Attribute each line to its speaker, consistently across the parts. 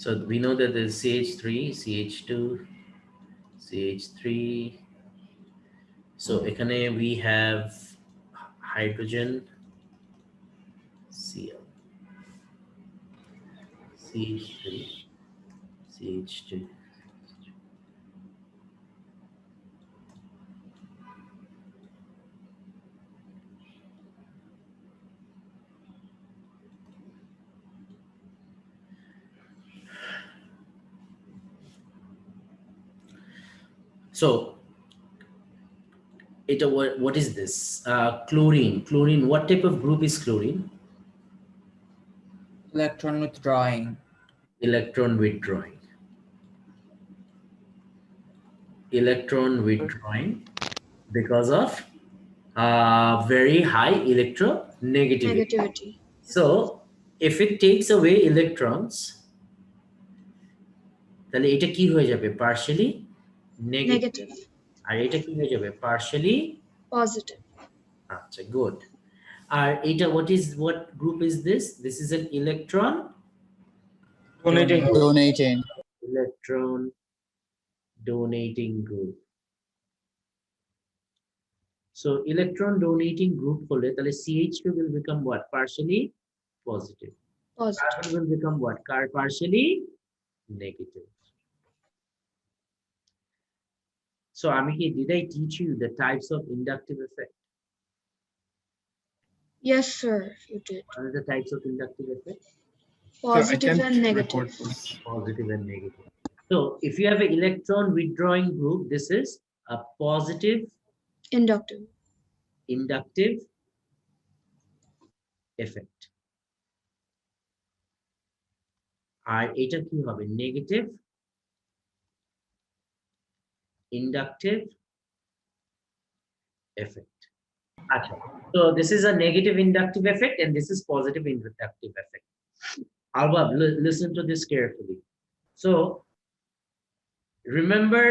Speaker 1: So we know that there's CH3, CH2, CH3. So এখানে we have hydrogen, Cl, CH3, CH2. So what is this? Chlorine. Chlorine, what type of group is chlorine?
Speaker 2: Electron withdrawing.
Speaker 1: Electron withdrawing. Electron withdrawing because of very high electronegativity.
Speaker 3: Negativity.
Speaker 1: So if it takes away electrons, তাহলে এটা কি হয়ে যাবে? Partially negative. আর এটা কি হয়ে যাবে? Partially
Speaker 3: Positive.
Speaker 1: আচ্ছা, good. আর এটা what group is this? This is an electron
Speaker 2: Donating.
Speaker 1: Electron donating group. So electron donating group হলে তাহলে CH2 will become what? Partially positive. Carbon will become what? Partially negative. So Amiki, did I teach you the types of inductive effect?
Speaker 3: Yes, sir, you did.
Speaker 1: What are the types of inductive effect?
Speaker 3: Positive and negative.
Speaker 1: Positive and negative. So if you have an electron withdrawing group, this is a positive
Speaker 3: Inductive.
Speaker 1: Inductive effect. আর এটা কি হবে? Negative inductive effect. Achha. So this is a negative inductive effect and this is positive inductive effect. Albab, listen to this carefully. So remember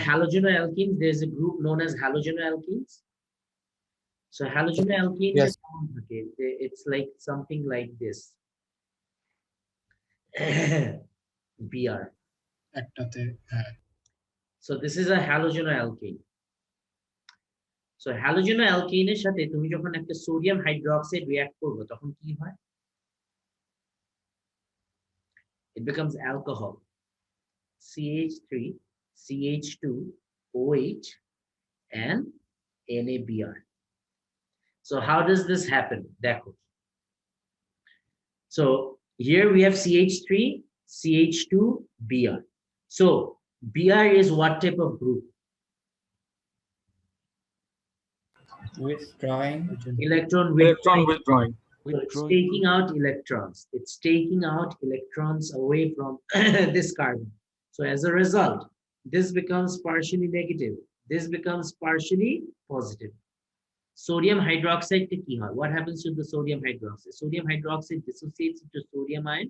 Speaker 1: halogenoalkenes, there's a group known as halogenoalkenes. So halogenoalkenes,
Speaker 2: yes.
Speaker 1: Okay, it's like something like this. Br. So this is a halogenoalkene. So halogenoalkene এর সাথে তুমি যখন একটা sodium hydroxide react করবে তখন কি হয়? It becomes alcohol. CH3, CH2, OH, and NaBr. So how does this happen? Dekho. So here we have CH3, CH2, Br. So Br is what type of group?
Speaker 2: Withdrawing.
Speaker 1: Electron withdrawing. So it's taking out electrons. It's taking out electrons away from this carbon. So as a result, this becomes partially negative. This becomes partially positive. Sodium hydroxide to ki hoy? What happens to the sodium hydroxide? Sodium hydroxide dissociates into sodium ion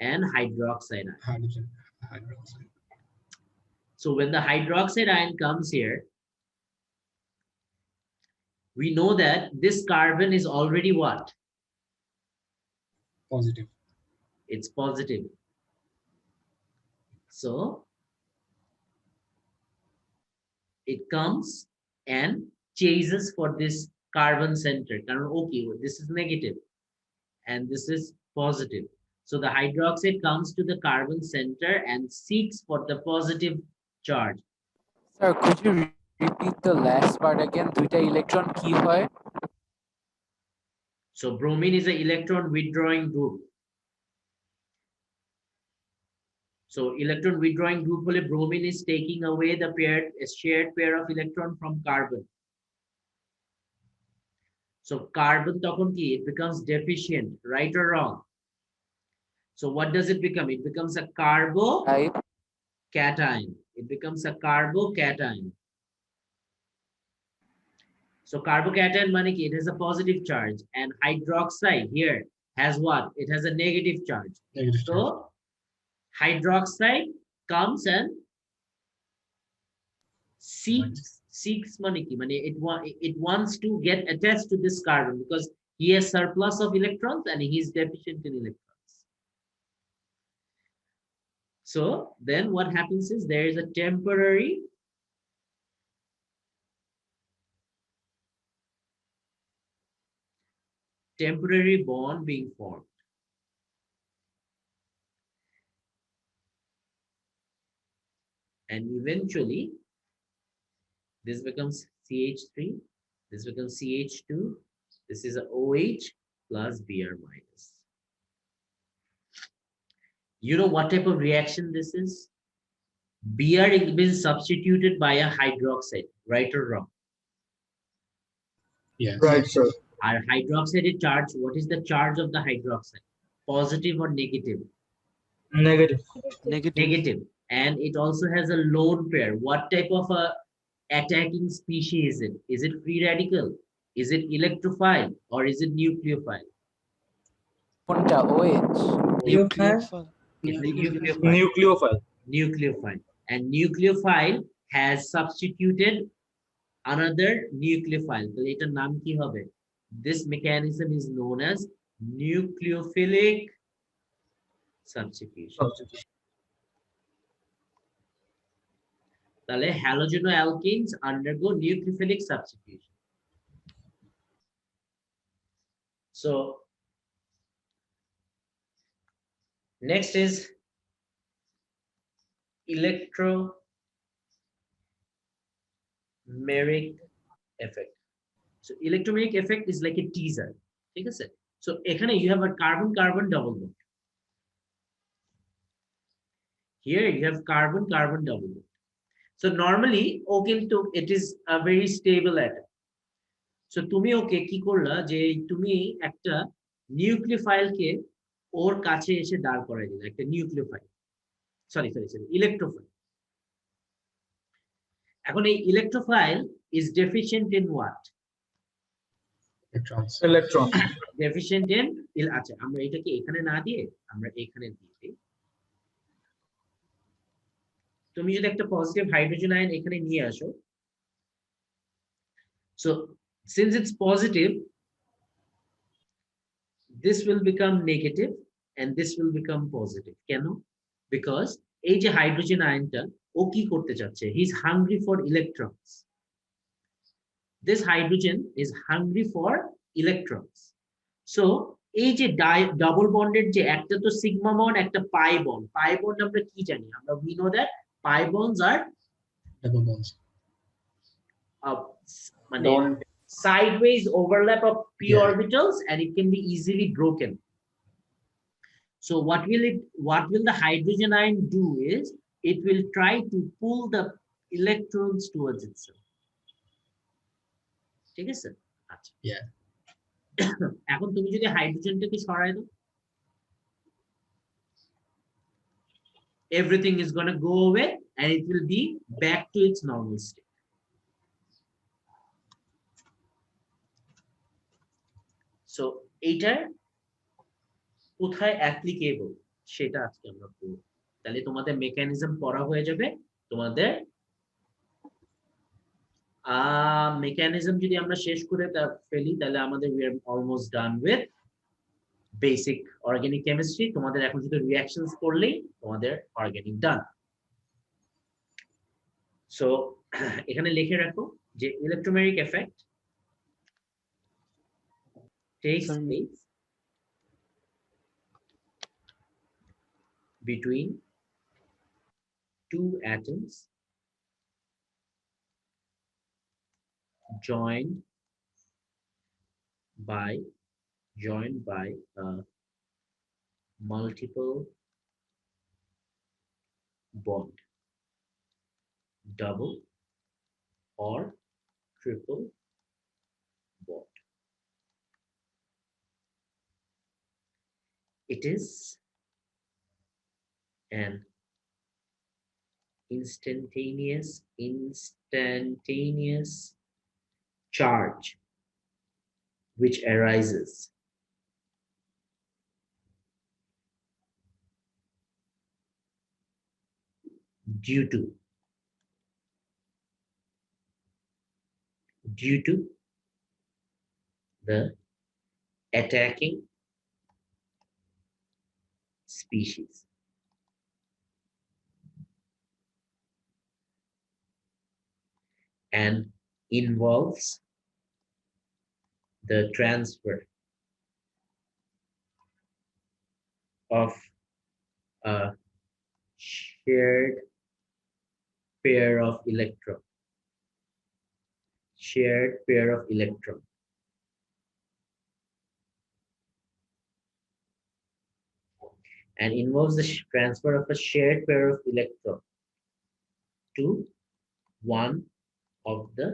Speaker 1: and hydroxide ion.
Speaker 2: Hydrogen hydroxide.
Speaker 1: So when the hydroxide ion comes here, we know that this carbon is already what?
Speaker 2: Positive.
Speaker 1: It's positive. So it comes and chases for this carbon center. Okay, this is negative and this is positive. So the hydroxide comes to the carbon center and seeks for the positive charge.
Speaker 4: Sir, could you repeat the last part again? Duita electron ki hoy?
Speaker 1: So bromine is an electron withdrawing group. So electron withdrawing group hole bromine is taking away the shared pair of electron from carbon. So carbon তখন কি? It becomes deficient, right or wrong? So what does it become? It becomes a carbocation. It becomes a carbocation. So carbocation means it has a positive charge, and hydroxide here has what? It has a negative charge. So hydroxide comes and seeks money. It wants to get attached to this carbon because he has surplus of electrons and he is deficient in electrons. So then what happens is there is a temporary bond being formed. And eventually, this becomes CH3, this becomes CH2, this is a OH plus Br minus. You know what type of reaction this is? Br is been substituted by a hydroxide, right or wrong?
Speaker 5: Yes.
Speaker 6: Right, sir.
Speaker 1: Our hydroxide charge, what is the charge of the hydroxide? Positive or negative?
Speaker 6: Negative.
Speaker 1: Negative. And it also has a lone pair. What type of a attacking species is it? Is it free radical? Is it electrophile or is it nucleophile?
Speaker 4: কোনটা OH
Speaker 6: Nucleophile.
Speaker 1: It's a nucleophile.
Speaker 6: Nucleophile.
Speaker 1: Nucleophile. And nucleophile has substituted another nucleophile. So এটার নাম কি হবে? This mechanism is known as nucleophilic substitution. তাহলে halogenoalkanes undergo nucleophilic substitution. So next is electromeric effect. So electromeric effect is like a teaser. ঠিক আছে? So এখানে you have a carbon-carbon double bond. Here you have carbon-carbon double bond. So normally it is a very stable atom. So তুমি ওকে কি করলা যে তুমি একটা nucleophile কে ওর কাছে এসে দাঁড় করাই দিলে একটা নিউক্লিওফাইল সরি ইলেকট্রোফাইল এখন এই electrophile is deficient in what?
Speaker 6: Electron.
Speaker 1: Deficient in আচ্ছা আমরা এটাকে এখানে না দিয়ে আমরা এখানে দিয়ে দিই তুমি যদি একটা পজিটিভ হাইড্রোজেন আয়ন এখানে নিয়ে আসো so since it's positive this will become negative and this will become positive কেন because এই যে হাইড্রোজেন আয়নটা ও কি করতে চাচ্ছে he is hungry for electrons this hydrogen is hungry for electrons so এই যে ডাবল বন্ডের যে একটা তো সিগমা বন্ড একটা পাই বন্ড আমরা কি জানি আমরা we know that pi bonds are
Speaker 5: Double bonds.
Speaker 1: মানে sideways overlap of p orbitals and it can be easily broken. So what will the hydrogen ion do is it will try to pull the electrons towards itself. ঠিক আছে? আচ্ছা।
Speaker 5: Yeah.
Speaker 1: এখন তুমি যদি হাইড্রোজেনটাকে সরায় দাও everything is going to go away and it will be back to its normal state. So এইটার কোথায় অ্যাপ্লিকেবল সেটা আজকে আমরা পড়ব তাহলে তোমাদের মেকানিজম পড়া হয়ে যাবে তোমাদের মেকানিজম যদি আমরা শেষ করে ফেলি তাহলে আমাদের we are almost done with basic organic chemistry তোমাদের এখন শুধু reactions করলেই তোমাদের organic done so এখানে লিখে রাখো যে electromeric effect takes place between two atoms joined by multiple bond, double or triple bond. It is an instantaneous charge which arises due to the attacking species. and involves the transfer of a shared pair of electron. Shared pair of electron. And involves the transfer of a shared pair of electron to one of the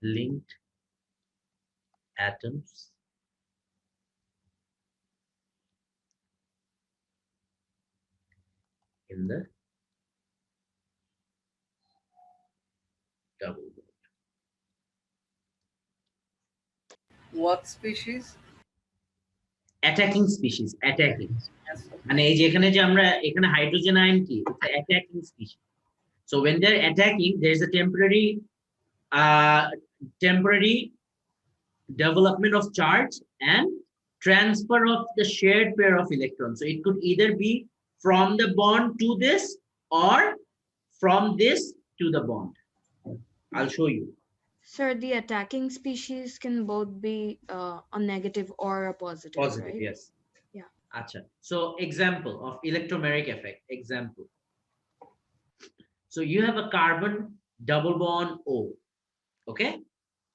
Speaker 1: linked atoms in the double bond.
Speaker 2: What species?
Speaker 1: Attacking species, attacking.
Speaker 2: Yes.
Speaker 1: And এই যে এখানে যে আমরা এখানে hydrogen ion কি, it's an attacking species. So when they're attacking, there is a temporary development of charge and transfer of the shared pair of electrons. So it could either be from the bond to this or from this to the bond. I'll show you.
Speaker 3: Sir, the attacking species can both be a negative or a positive,
Speaker 1: Positive,
Speaker 3: right?
Speaker 1: yes.
Speaker 3: Yeah.
Speaker 1: Acha. So example of electromeric effect. Example. So you have a carbon double bond O. Okay.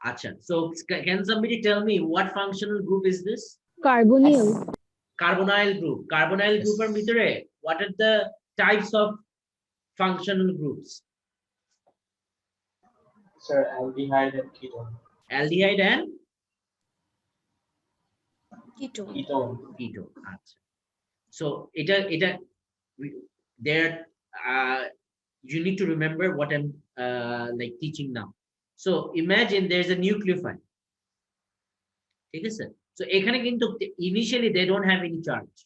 Speaker 1: Acha. So can somebody tell me what functional group is this?
Speaker 3: Carbonyl.
Speaker 1: Carbonyl group. Carbonyl group are ভিতরে, what are the types of functional groups?
Speaker 6: Sir, aldehyde and ketone.
Speaker 1: Aldehyde and
Speaker 3: Ketone.
Speaker 1: ketone. Acha. So there you need to remember what I'm like teaching now. So imagine there's a nucleophile. ঠিক আছে? So এখানে কিন্তু initially they don't have any charge.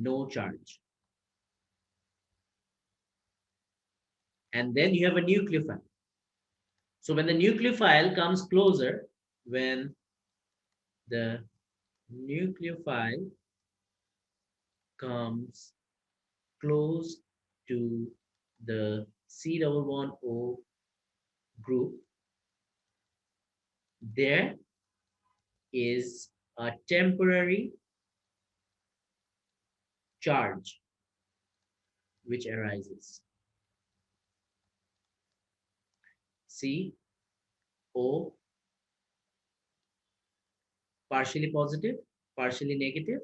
Speaker 1: No charge. And then you have a nucleophile. So when the nucleophile comes closer, when the nucleophile comes close to the C double bond O group, there is a temporary charge which arises. C O partially positive, partially negative,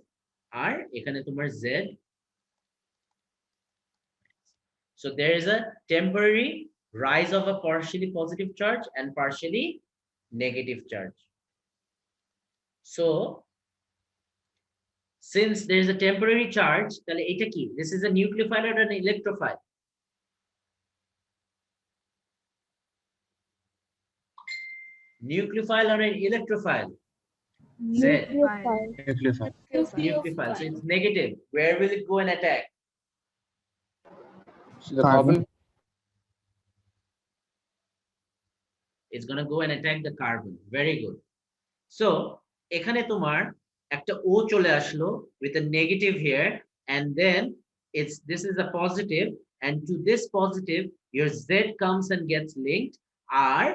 Speaker 1: আর এখানে তোমার Z. So there is a temporary rise of a partially positive charge and partially negative charge. So since there is a temporary charge, তাহলে এটা কি? This is a nucleophile or an electrophile? Nucleophile or an electrophile? Z.
Speaker 6: Nucleophile.
Speaker 1: Nucleophile. So it's negative. Where will it go and attack?
Speaker 6: The carbon.
Speaker 1: It's going to go and attack the carbon. Very good. So এখানে তোমার একটা O চলে আসলো with a negative here, and then this is a positive, and to this positive your Z comes and gets linked. আর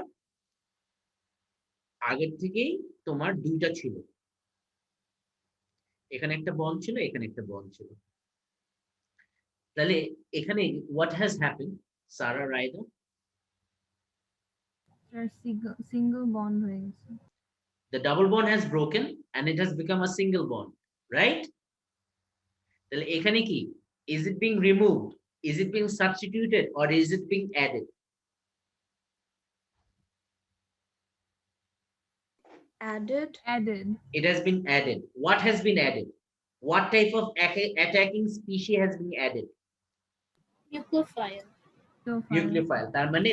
Speaker 1: আগের থেকেই তোমার দুইটা ছিল, এখানে একটা বন্ড ছিল, এখানে একটা বন্ড ছিল। তাহলে এখানে what has happened, Sarah Raida?
Speaker 5: Single bond হয়ে গেছে।
Speaker 1: The double bond has broken and it has become a single bond, right? তাহলে এখানে কি, is it being removed, is it being substituted, or is it being added?
Speaker 5: Added.
Speaker 1: It has been added. What has been added? What type of attacking species has been added?
Speaker 5: Nucleophile.
Speaker 1: Nucleophile. তার মানে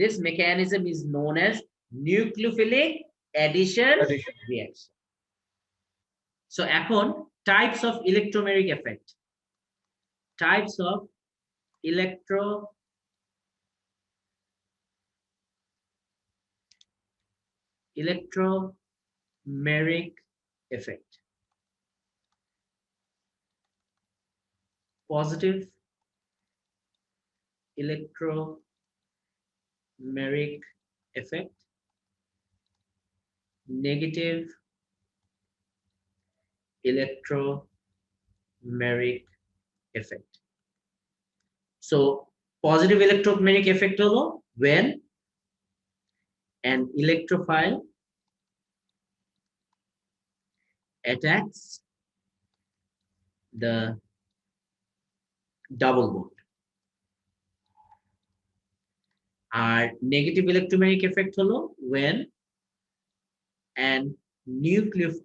Speaker 1: this mechanism is known as nucleophilic addition reaction. So এখন types of electromeric effect. Types of electromeric effect. Positive electromeric effect, negative electromeric effect. So positive electromeric effect holo when an electrophile attacks the double bond. Our negative electromagnetic effect holo when a nucleophile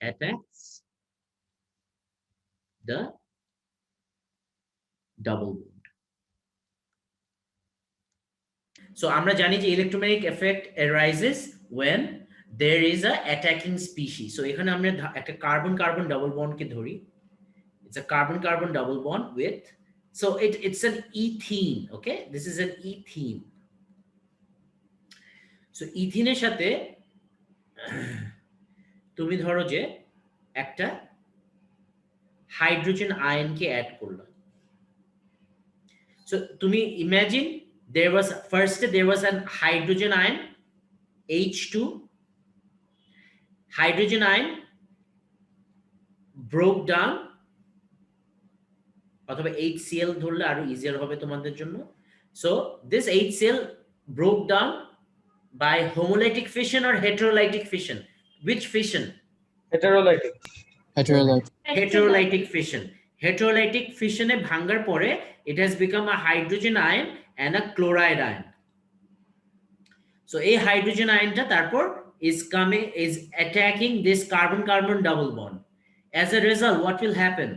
Speaker 1: attacks the double bond. So আমরা জানি যে electromagnetic effect arises when there is a attacking species. So এখানে আমরা একটা carbon carbon double bond কে ধরি. It's a carbon carbon double bond with, so it's an ethene. Okay, this is an ethene. So ইথিনের সাথে তুমি ধরো যে একটা hydrogen ion কে add করলো. So তুমি imagine there was an hydrogen ion H2. Hydrogen ion broke down, অথবা HCl ধরলে আরো ইজিয়ার হবে তোমাদের জন্য. So this HCl broke down by homolytic fission or heterolytic fission? Which fission?
Speaker 6: Heterolytic.
Speaker 1: Heterolytic fission. Heterolytic fission e bhangar pore it has become a hydrogen ion and a chloride ion. So a hydrogen ion ta tarpor is attacking this carbon carbon double bond. As a result, what will happen?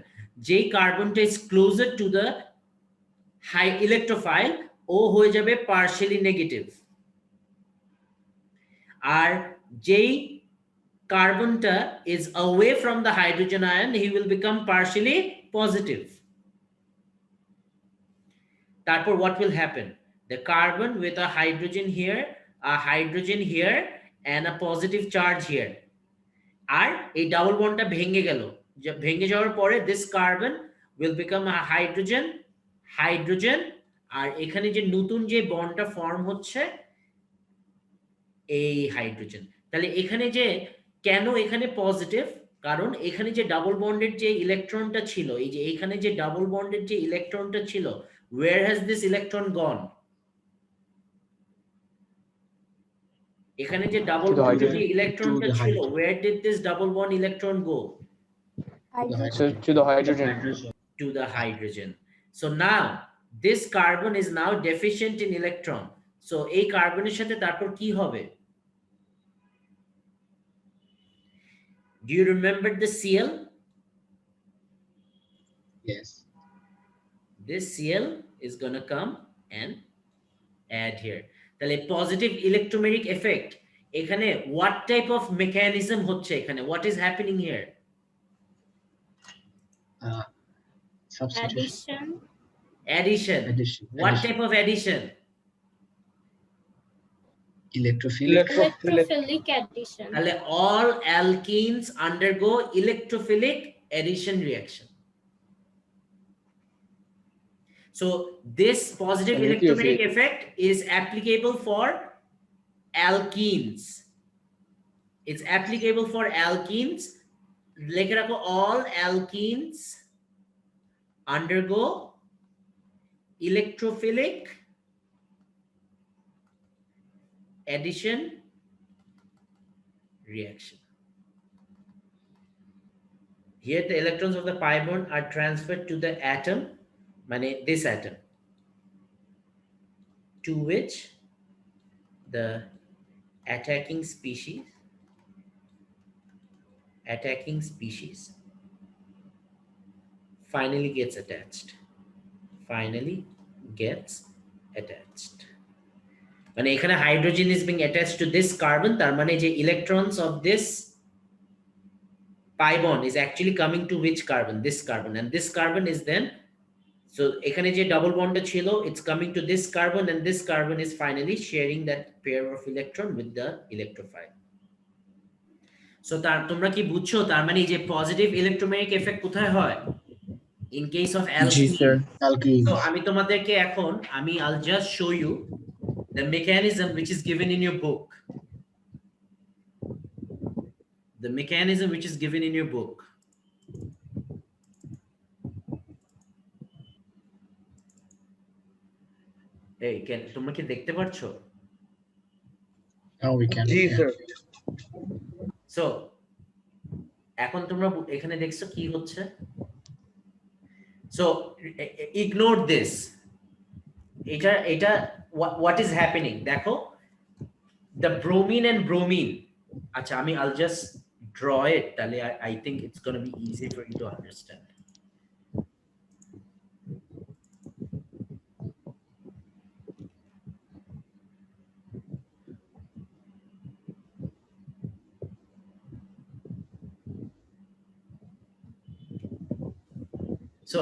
Speaker 1: J carbon ta is closer to the high electrophile, O hoye jabe partially negative. Ar J carbon ta is away from the hydrogen ion, he will become partially positive. Therefore, what will happen? The carbon with a hydrogen here, and a positive charge here. Ar a double bond ta bhenge gelo. Bhenge jawar pore this carbon will become a hydrogen. Ar ekhane je nutun je bond ta form hocche এই hydrogen. তাহলে এখানে যে কেন এখানে positive, কারণ এখানে যে double বন্ডের যে ইলেকট্রনটা ছিল, এই যে এখানে যে ডাবল বন্ডের যে ইলেকট্রনটা ছিল, where has this electron gone? এখানে যে ডাবল বন্ডের যে ইলেকট্রনটা ছিল, where did this double bond electron go?
Speaker 4: To the hydrogen.
Speaker 1: To the hydrogen. So now this carbon is now deficient in electron. So এই কার্বনের সাথে তারপর কি হবে? Do you remember the Cl?
Speaker 6: Yes.
Speaker 1: This Cl is going to come and add here. তাহলে positive electromeric effect এখানে what type of mechanism হচ্ছে এখানে? What is happening here?
Speaker 6: Substitution.
Speaker 1: Addition. What type of addition?
Speaker 6: Electrophilic
Speaker 5: addition.
Speaker 1: All alkenes undergo electrophilic addition reaction. So this positive electromagnetic effect is applicable for alkenes. It's applicable for alkenes. All alkenes undergo electrophilic addition reaction. Here the electrons of the pi bond are transferred to the atom, this atom, to which the attacking species finally gets attached. মানে এখানে hydrogen is being attached to this carbon, তার মানে যে electrons of this pi bond is actually coming to which carbon? This carbon, and this carbon is then, so এখানে যে double bond ছিল, it's coming to this carbon, and this carbon is finally sharing that pair of electron with the electrophile. So তোমরা কি বুঝছো? তার মানে যে positive electromagnetic effect কোথায় হয়? In case of
Speaker 6: G,
Speaker 1: alkene.
Speaker 6: sir. Alkenes.
Speaker 1: So আমি তোমাদেরকে এখন I'll just show you the mechanism which is given in your book. The mechanism which is given in your book. Hey, তোমরা কি দেখতে পাচ্ছো?
Speaker 6: Now we can.
Speaker 2: G, sir.
Speaker 1: So এখন তোমরা এখানে দেখছো কি হচ্ছে? So ignore this. এটা what is happening? দেখো, the bromine and bromine. আচ্ছা I'll just draw it. তাহলে I think it's going to be easy for you to understand. So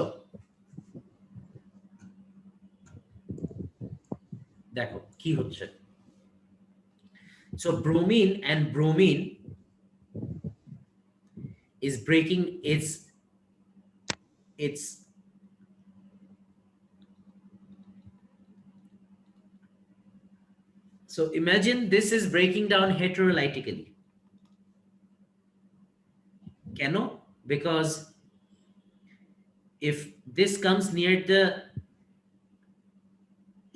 Speaker 1: দেখো কি হচ্ছে? So bromine and bromine is breaking its so imagine this is breaking down heterolytically. Can? Because if this comes near the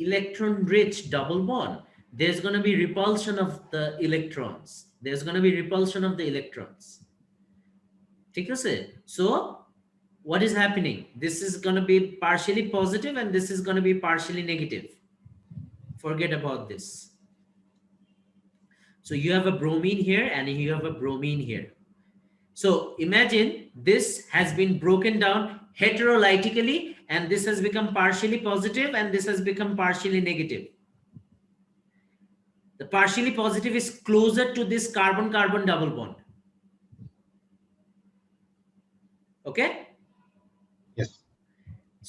Speaker 1: electron rich double bond, there's going to be repulsion of the electrons. There's going to be repulsion of the electrons. ঠিক আছে? So what is happening? This is going to be partially positive and this is going to be partially negative. Forget about this. So you have a bromine here and you have a bromine here. So imagine this has been broken down heterolytically and this has become partially positive and this has become partially negative. The partially positive is closer to this carbon-carbon double bond. Okay?
Speaker 6: Yes.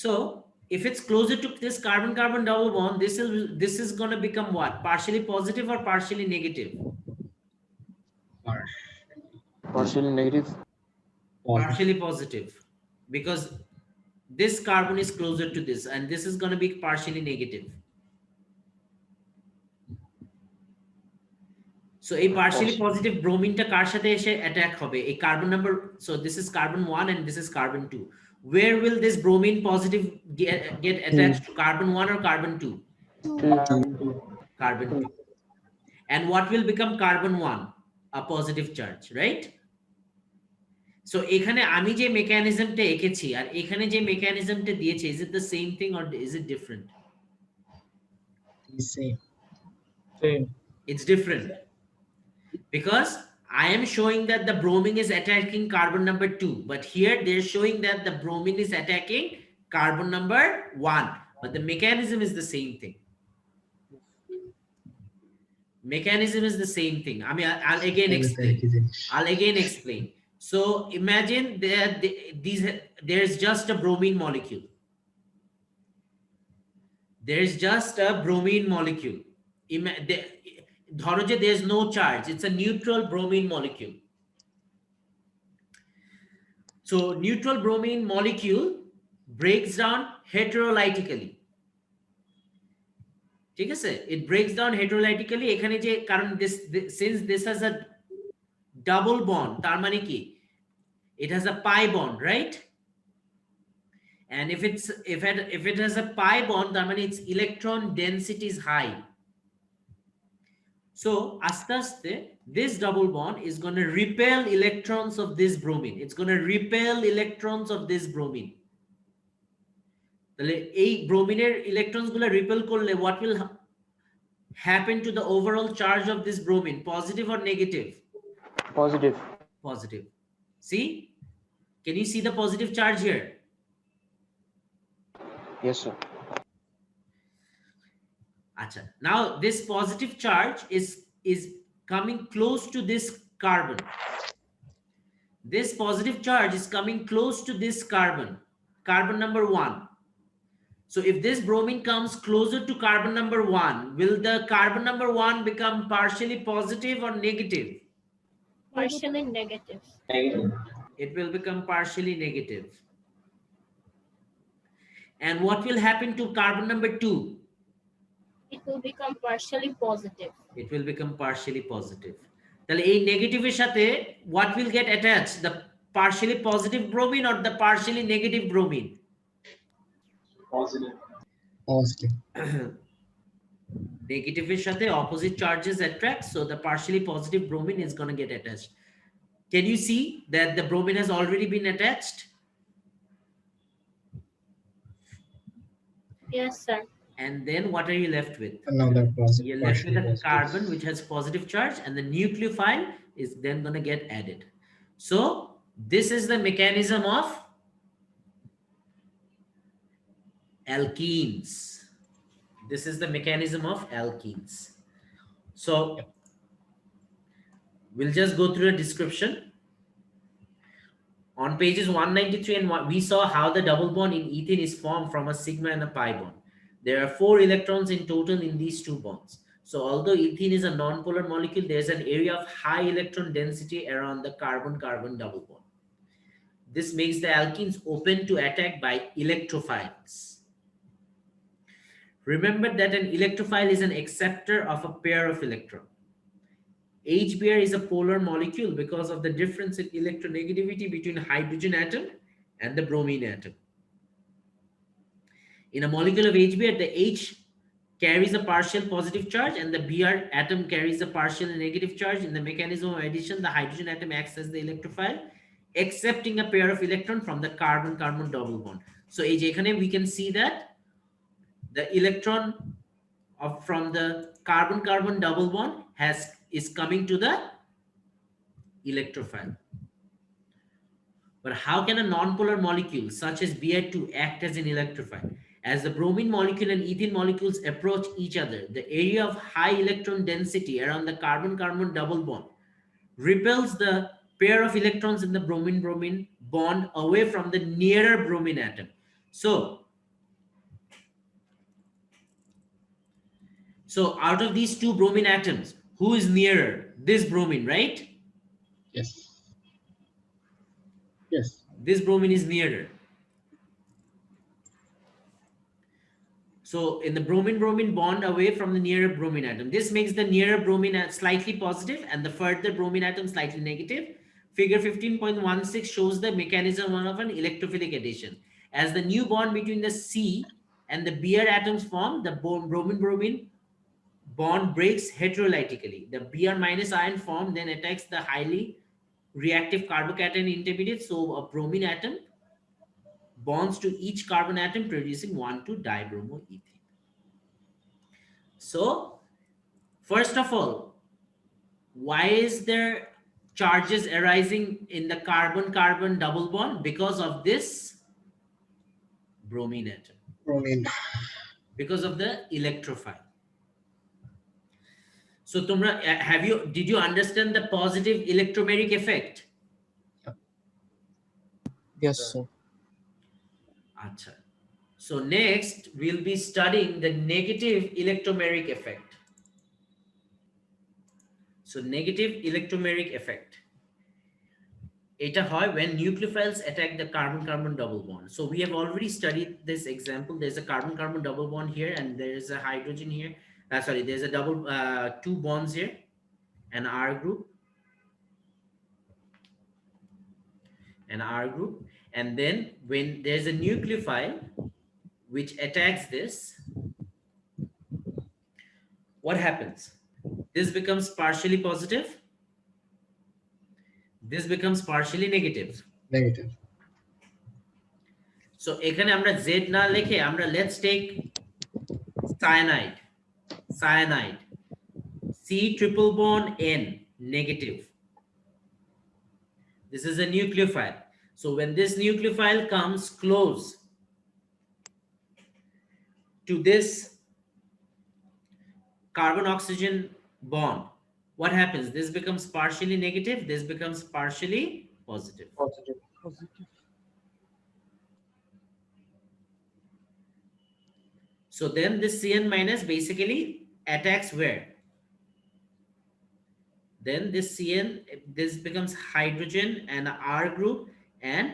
Speaker 1: So if it's closer to this carbon-carbon double bond, this is going to become what? Partially positive or partially negative?
Speaker 4: Partially negative.
Speaker 1: Partially positive, because this carbon is closer to this and this is going to be partially negative. So a partially positive bromine ta kar sathe eshe attack hobe? A carbon number, so this is carbon 1 and this is carbon 2. Where will this bromine positive get attached to? Carbon 1 or carbon 2? Carbon 2. And what will become carbon 1? A positive charge, right? So এখানে আমি যে মেকানিজমটা এঁকেছি আর এখানে যে মেকানিজমটা দিয়েছে, is it the same thing or is it different?
Speaker 6: Same.
Speaker 1: It's different because I am showing that the bromine is attacking carbon number 2, but here they're showing that the bromine is attacking carbon number 1, but the mechanism is the same thing. Mechanism is the same thing. I'll again explain. So imagine there's just a bromine molecule. There's just a bromine molecule. There's no charge. It's a neutral bromine molecule. So neutral bromine molecule breaks down heterolytically. ঠিক আছে? It breaks down heterolytically. এখানে যে কারণ since this has a double bond, তার মানে কি? It has a pi bond, right? And if it has a pi bond, তার মানে its electron density is high. So আস্তে আস্তে this double bond is going to repel electrons of this bromine. It's going to repel electrons of this bromine. তাহলে এই ব্রোমিনের electrons গুলো repel করলে what will happen to the overall charge of this bromine? Positive or negative? Positive. See? Can you see the positive charge here?
Speaker 4: Yes, sir.
Speaker 1: Acha. Now this positive charge is coming close to this carbon. This positive charge is coming close to this carbon number 1. So if this bromine comes closer to carbon number 1, will the carbon number 1 become partially positive or negative?
Speaker 5: Partially negative.
Speaker 1: It will become partially negative. And what will happen to carbon number 2?
Speaker 5: It will become partially positive.
Speaker 1: It will become partially positive. তাহলে এই নেগেটিভের সাথে what will get attached? The partially positive bromine or the partially negative bromine?
Speaker 6: Positive.
Speaker 1: Negativeের সাথে opposite charges attract, so the partially positive bromine is going to get attached. Can you see that the bromine has already been attached?
Speaker 5: Yes, sir.
Speaker 1: And then what are you left with?
Speaker 6: Another positive.
Speaker 1: You're left with a
Speaker 6: partially
Speaker 1: carbon
Speaker 6: positive.
Speaker 1: which has positive charge, and the nucleophile is then going to get added. So this is the mechanism of alkenes. This is the mechanism of alkenes. So we'll just go through a description. On pages 193 and we saw how the double bond in ethene is formed from a sigma and a pi bond. There are 4 electrons in total in these 2 bonds. So although ethene is a non-polar molecule, there's an area of high electron density around the carbon-carbon double bond. This makes the alkenes open to attack by electrophiles. Remember that an electrophile is an acceptor of a pair of electrons. HBr is a polar molecule because of the difference in electronegativity between hydrogen atom and the bromine atom. In a molecule of HBr, the H carries a partial positive charge and the Br atom carries a partial negative charge. In the mechanism of addition, the hydrogen atom acts as the electrophile, accepting a pair of electrons from the carbon-carbon double bond. So we can see that the electron from the carbon-carbon double bond is coming to the electrophile. But how can a non-polar molecule such as Br2 act as an electrophile? As the bromine molecule and ethene molecules approach each other, the area of high electron density around the carbon-carbon double bond repels the pair of electrons in the bromine-bromine bond away from the nearer bromine atom. So out of these 2 bromine atoms, who is nearer? This bromine, right?
Speaker 6: Yes. Yes.
Speaker 1: This bromine is nearer. So in the bromine-bromine bond away from the nearer bromine atom, this makes the nearer bromine slightly positive and the further bromine atom slightly negative. Figure 15.16 shows the mechanism of an electrophilic addition. As the new bond between the C and the Br atoms form, the bromine-bromine bond breaks heterolytically. The Br minus ion form then attacks the highly reactive carbocation intermediate, so a bromine atom bonds to each carbon atom, producing 1,2-dibromoethane. So first of all, why is there charges arising in the carbon-carbon double bond? Because of this bromine atom.
Speaker 6: Bromine.
Speaker 1: Because of the electrophile. So did you understand the positive electromeric effect?
Speaker 4: Yes, sir.
Speaker 1: Achha. So next we'll be studying the negative electromeric effect. So negative electromeric effect. Eta hoy when nucleophiles attack the carbon-carbon double bond. So we have already studied this example. There's a carbon-carbon double bond here and there's a hydrogen here. There's a 2 bonds here, an R group, and then when there's a nucleophile which attacks this, what happens? This becomes partially positive, this becomes partially negative. So এখানে আমরা Z না লিখে আমরা let's take cyanide. C triple bond N negative. This is a nucleophile. So when this nucleophile comes close to this carbon oxygen bond, what happens? This becomes partially negative, this becomes partially positive. So then this Cn minus basically attacks where? Then this Cn, this becomes hydrogen and R group, and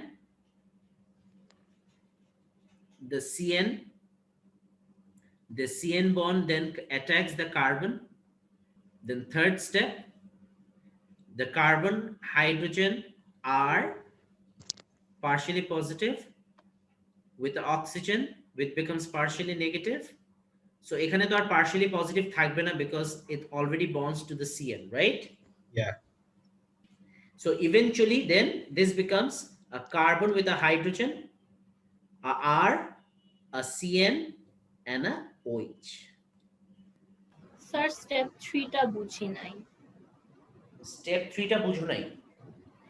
Speaker 1: the CN bond then attacks the carbon. Then third step, the carbon hydrogen are partially positive with the oxygen, which becomes partially negative. So এখানে তো আর partially positive থাকবে না because it already bonds to the CN, right?
Speaker 6: Yeah.
Speaker 1: So eventually then this becomes a carbon with a hydrogen, a R, a CN, and a OH.
Speaker 5: Sir step 3টা বুঝি নাই।
Speaker 1: Step 3টা বুঝো নাই?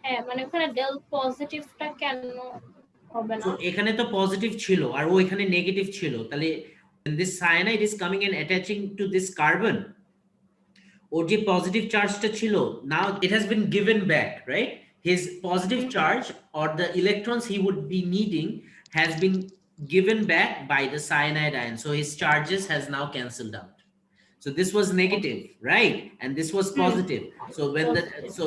Speaker 5: হ্যাঁ মানে ওখানে ডেল পজিটিভটা কেন হবে
Speaker 1: So
Speaker 5: না?
Speaker 1: এখানে তো পজিটিভ ছিল আর ও এখানে নেগেটিভ ছিল, তাহলে when this cyanide is coming and attaching to this carbon, ওর যে পজিটিভ চার্জটা ছিল, now it has been given back, right? His positive charge or the electrons he would be needing has been given back by the cyanide ion, so his charges has now cancelled out. So this was negative, right? And this was positive. So when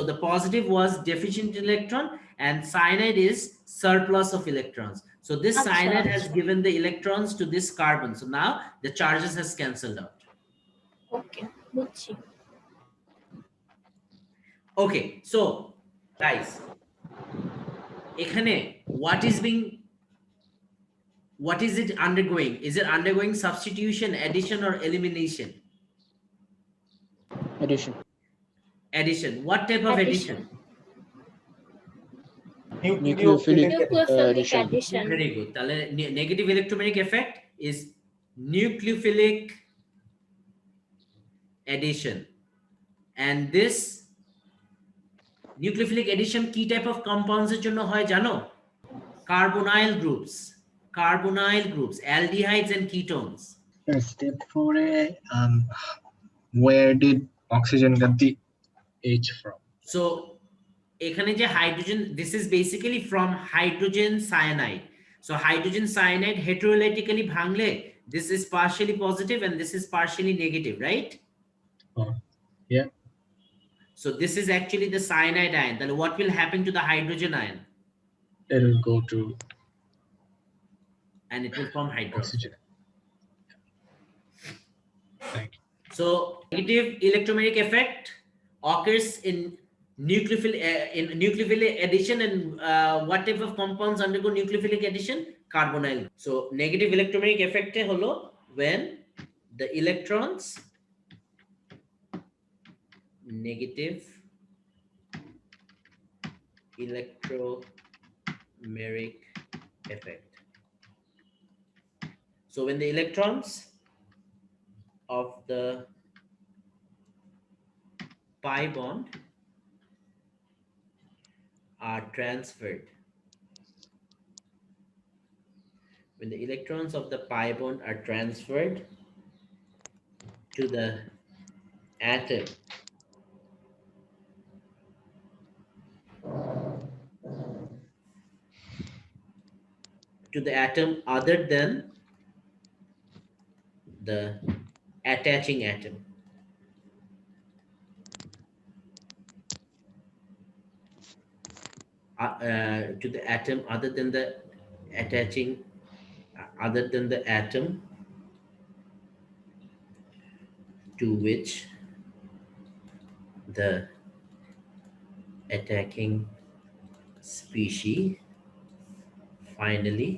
Speaker 1: the positive was deficient electron and cyanide is surplus of electrons. So this cyanide has given the electrons to this carbon. So now the charges has cancelled out.
Speaker 5: ওকে বুঝছি।
Speaker 1: Okay, so guys, এখানে what is it undergoing? Is it undergoing substitution, addition, or elimination?
Speaker 4: Addition.
Speaker 1: Addition. What type of addition?
Speaker 4: Nucleophilic
Speaker 5: Nucleophilic
Speaker 4: addition.
Speaker 5: addition.
Speaker 1: Very good. তাহলে negative electromagnetic effect is nucleophilic addition. And this nucleophilic addition কি type of compounds এর জন্য হয় জানো? Carbonyl groups, aldehydes and ketones.
Speaker 6: Step 4A, where did oxygen get the H from?
Speaker 1: So এখানে যে hydrogen, this is basically from hydrogen cyanide. So hydrogen cyanide heterolytically ভাঙলে this is partially positive and this is partially negative, right?
Speaker 6: Yeah.
Speaker 1: So this is actually the cyanide ion. Then what will happen to the hydrogen ion?
Speaker 6: It will go to
Speaker 1: And it will form hydrogen.
Speaker 6: oxygen. Thank you.
Speaker 1: So negative electromagnetic effect occurs in nucleophilic addition, and what type of compounds undergo nucleophilic addition? Carbonyl. So negative electromagnetic effect holo when the electrons, negative electromagnetic effect. So when the electrons of the pi bond are transferred, when the electrons of the pi bond are transferred to the atom, other than the attaching atom, to the atom other than the attaching, other than the atom to which the attacking species finally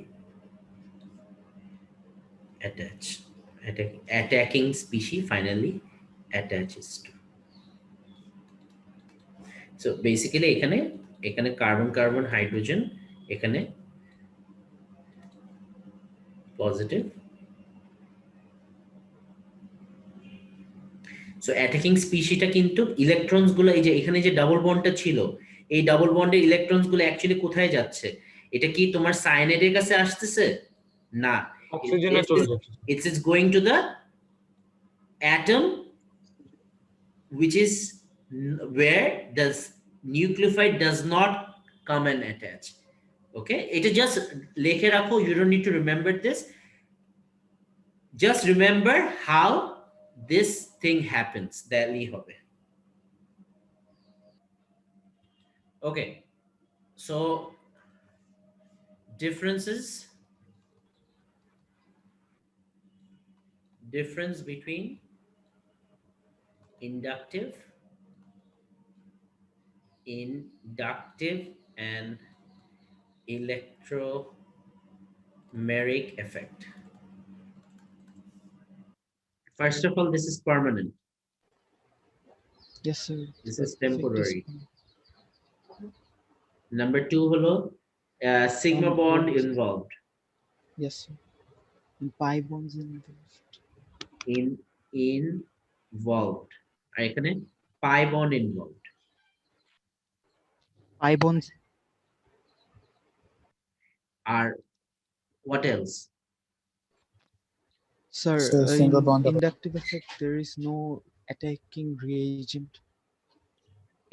Speaker 1: attacking species finally attaches to. So basically এখানে carbon hydrogen, এখানে positive. So attacking স্পিসিটা কিন্তু electrons গুলো এই যে এখানে যে double বন্ডটা ছিল, এই ডাবল বন্ডের ইলেকট্রনস গুলো অ্যাকচুয়ালি কোথায় যাচ্ছে? এটা কি তোমার সায়ানাইডের কাছে আসতেছে? না,
Speaker 6: অক্সিজেনে চলে যাচ্ছে।
Speaker 1: it is going to the atom which is where the nucleophile does not come and attach. Okay, এটা just লিখে রাখো, you don't need to remember this. Just remember how this thing happens. Daily hobe. Okay, so differences difference between inductive and electromeric effect. First of all, this is permanent.
Speaker 7: Yes, sir.
Speaker 1: This
Speaker 7: The
Speaker 1: is
Speaker 7: effect is
Speaker 1: temporary. Number two, holo, sigma
Speaker 7: On
Speaker 1: bond
Speaker 7: both.
Speaker 1: involved.
Speaker 7: Yes, sir. And pi bonds involved.
Speaker 1: Involved. আর এখানে pi bond involved.
Speaker 7: Pi bonds.
Speaker 1: R what else?
Speaker 7: Sir,
Speaker 4: single
Speaker 7: in
Speaker 4: bond of-
Speaker 7: inductive effect, there is no attacking reagent.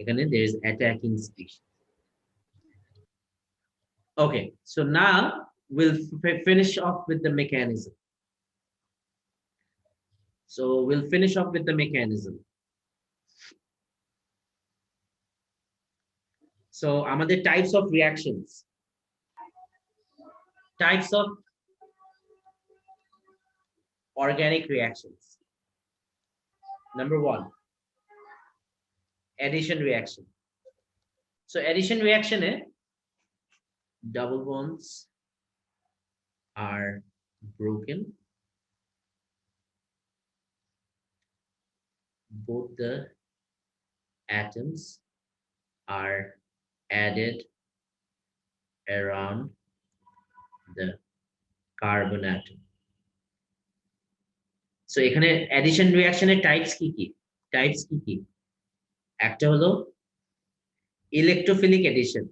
Speaker 1: এখানে there is attacking species. Okay, so now we'll finish off with the mechanism. So we'll finish off with the mechanism. So আমাদের types of reactions. Types of organic reactions. Number one, addition reaction. So addition reaction, double bonds are broken. Both the atoms are added around the carbon atom. So এখানে addition reaction এর types কি কি? Types কি কি? একটা হলো electrophilic addition.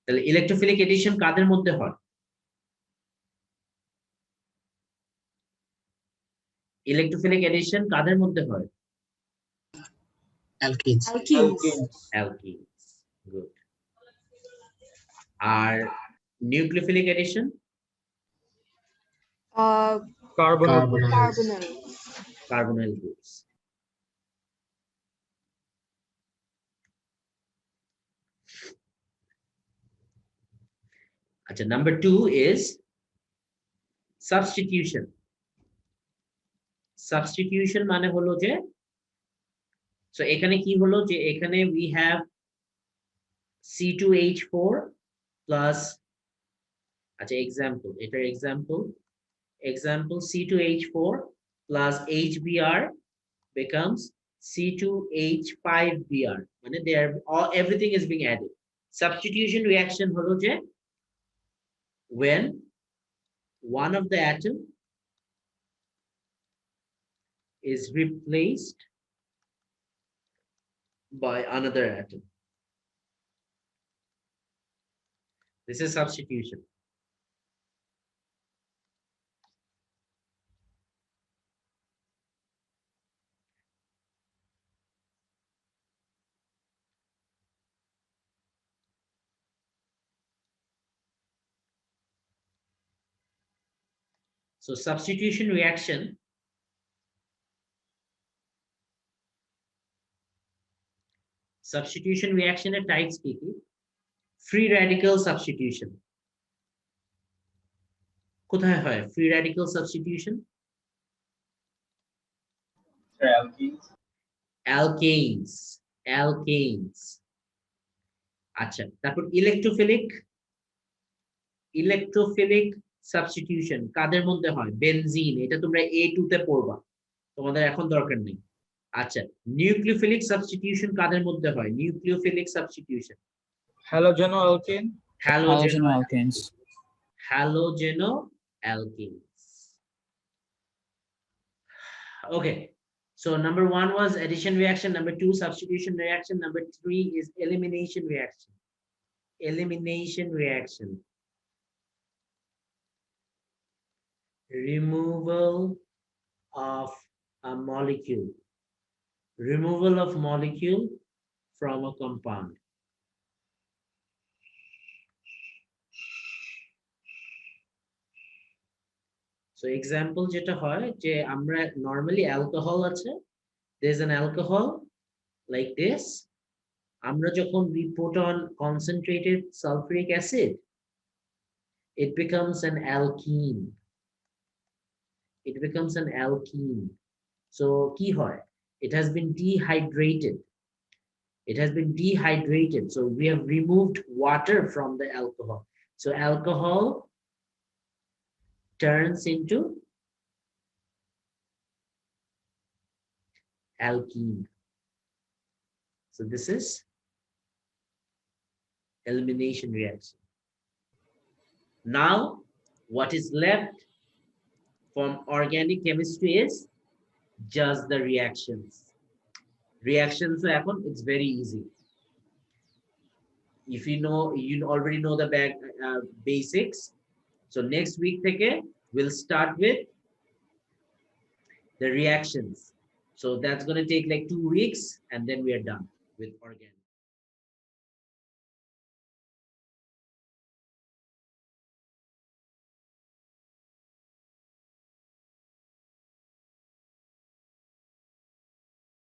Speaker 1: তাহলে electrophilic addition কাদের মধ্যে হয়? Electrophilic addition কাদের মধ্যে হয়?
Speaker 6: Alkenes.
Speaker 1: Alkenes. Good. আর nucleophilic addition?
Speaker 3: Carbonyl.
Speaker 1: Carbonyl groups. আচ্ছা, number two is substitution. Substitution মানে হলো যে, so এখানে কি হলো যে এখানে we have C2H4 plus, আচ্ছা example, এটার example C2H4 plus HBr becomes C2H5Br. মানে they are all, everything is being added. Substitution reaction হলো যে when one of the atom is replaced by another atom. This is substitution. So substitution reaction এর types কি কি? Free radical substitution. কোথায় হয় free radical substitution? Alkanes. আচ্ছা, তারপর electrophilic substitution কাদের মধ্যে হয়? বেনজিন, এটা তোমরা A2 তে পড়বা, তোমাদের এখন দরকার নেই। আচ্ছা, নিউক্লিওফিলিক সাবস্টিটিউশন কাদের মধ্যে হয়? Nucleophilic substitution
Speaker 6: Halogenoalkane.
Speaker 4: Halogenoalkanes.
Speaker 1: Halogenoalkanes. Okay, so number one was addition reaction, number two substitution reaction, number three is elimination reaction. Removal of a molecule. Removal of molecule from a compound. So example যেটা হয় যে আমরা normally alcohol আছে, there's an alcohol like this. আমরা যখন we put on concentrated sulfuric acid, it becomes an alkene. It becomes an alkene. So ki hoy, it has been dehydrated. It has been dehydrated. So we have removed water from the alcohol. So alcohol turns into alkene. So this is elimination reaction. Now, what is left from organic chemistry is just the reactions. Reactions to happen, it's very easy. If you know, you already know the basics. So next week, we'll start with the reactions. So that's going to take like 2 weeks, and then we are done with organic.